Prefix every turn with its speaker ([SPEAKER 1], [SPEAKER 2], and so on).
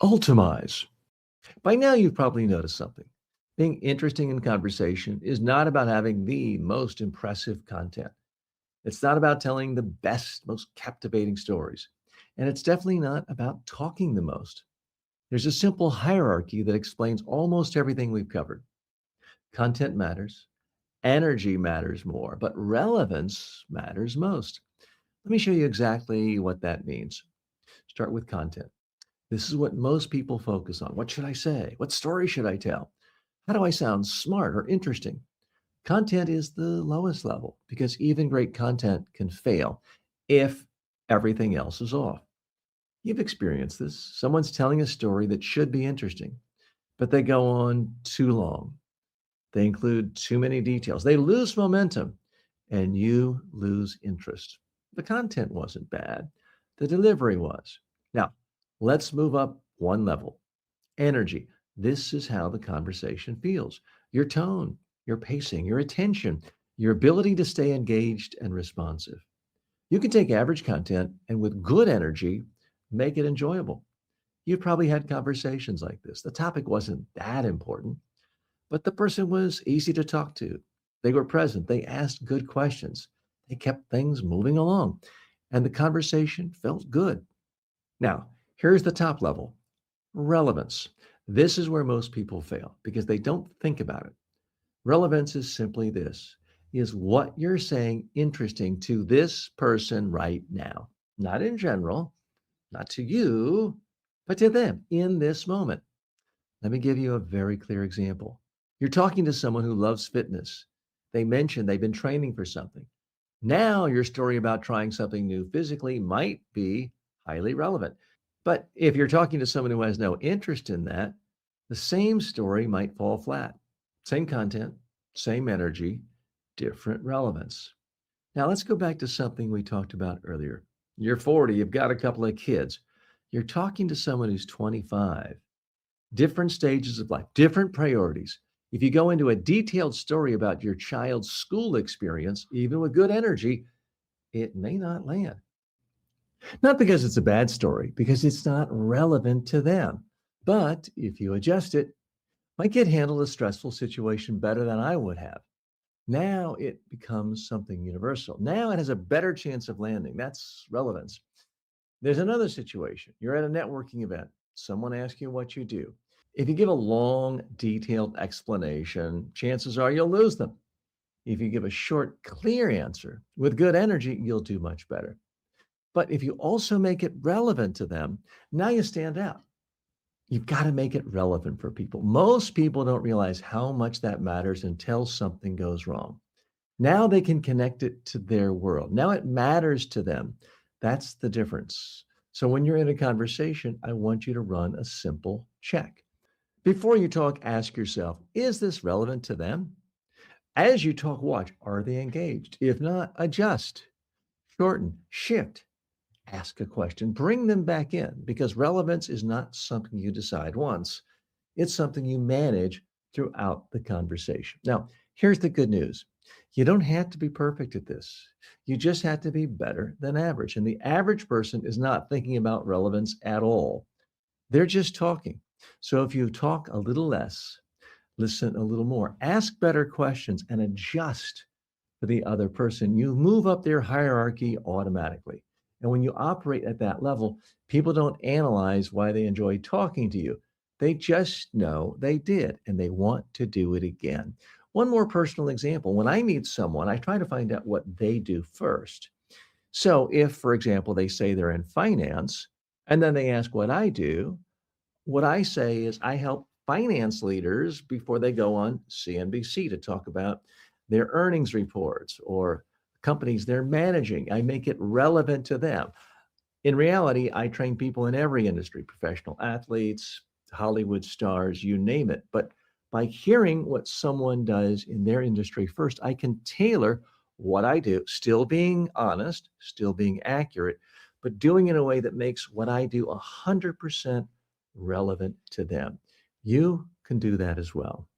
[SPEAKER 1] Ultamize. By now, you've probably noticed something. Being interesting in conversation is not about having the most impressive content. It's not about telling the best, most captivating stories. And it's definitely not about talking the most. There's a simple hierarchy that explains almost everything we've covered. Content matters, energy matters more, but relevance matters most. Let me show you exactly what that means. Start with content. This is what most people focus on. What should I say? What story should I tell? How do I sound smart or interesting? Content is the lowest level because even great content can fail if everything else is off. You've experienced this. Someone's telling a story that should be interesting, but they go on too long. They include too many details. They lose momentum and you lose interest. The content wasn't bad, the delivery was. Now, let's move up one level. Energy. This is how the conversation feels. Your tone, your pacing, your attention, your ability to stay engaged and responsive. You can take average content and with good energy, make it enjoyable. You've probably had conversations like this. The topic wasn't that important, but the person was easy to talk to. They were present. They asked good questions. They kept things moving along, and the conversation felt good. Now, here's the top level. Relevance. This is where most people fail because they don't think about it. Relevance is simply this: is what you're saying interesting to this person right now? Not in general, not to you, but to them in this moment. Let me give you a very clear example. You're talking to someone who loves fitness. They mention they've been training for something. Now, your story about trying something new physically might be highly relevant. But if you're talking to someone who has no interest in that, the same story might fall flat. Same content, same energy, different relevance. Now, let's go back to something we talked about earlier. You're 40, you've got a couple of kids. You're talking to someone who's 25, different stages of life, different priorities. If you go into a detailed story about your child's school experience, even with good energy, it may not land. Not because it's a bad story, because it's not relevant to them. But if you adjust it, my kid handled a stressful situation better than I would have. Now it becomes something universal. Now it has a better chance of landing. That's relevance. There's another situation. You're at a networking event. Someone asks you what you do. If you give a long, detailed explanation, chances are you'll lose them. If you give a short, clear answer with good energy, you'll do much better. But if you also make it relevant to them, now you stand out. You've got to make it relevant for people. Most people don't realize how much that matters until something goes wrong. Now they can connect it to their world. Now it matters to them. That's the difference. So when you're in a conversation, I want you to run a simple check. Before you talk, ask yourself, is this relevant to them? As you talk, watch, are they engaged? If not, adjust, shorten, shift, ask a question, bring them back in because relevance is not something you decide once. It's something you manage throughout the conversation. Now, here's the good news. You don't have to be perfect at this. You just have to be better than average. And the average person is not thinking about relevance at all. They're just talking. So if you talk a little less, listen a little more, ask better questions, and adjust for the other person, you move up their hierarchy automatically. And when you operate at that level, people don't analyze why they enjoy talking to you. They just know they did and they want to do it again. One more personal example: when I meet someone, I try to find out what they do first. So if, for example, they say they're in finance and then they ask what I do, what I say is I help finance leaders before they go on CNBC to talk about their earnings reports or companies they're managing. I make it relevant to them. In reality, I train people in every industry, professional athletes, Hollywood stars, you name it. But by hearing what someone does in their industry first, I can tailor what I do, still being honest, still being accurate, but doing it in a way that makes what I do 100% relevant to them. You can do that as well.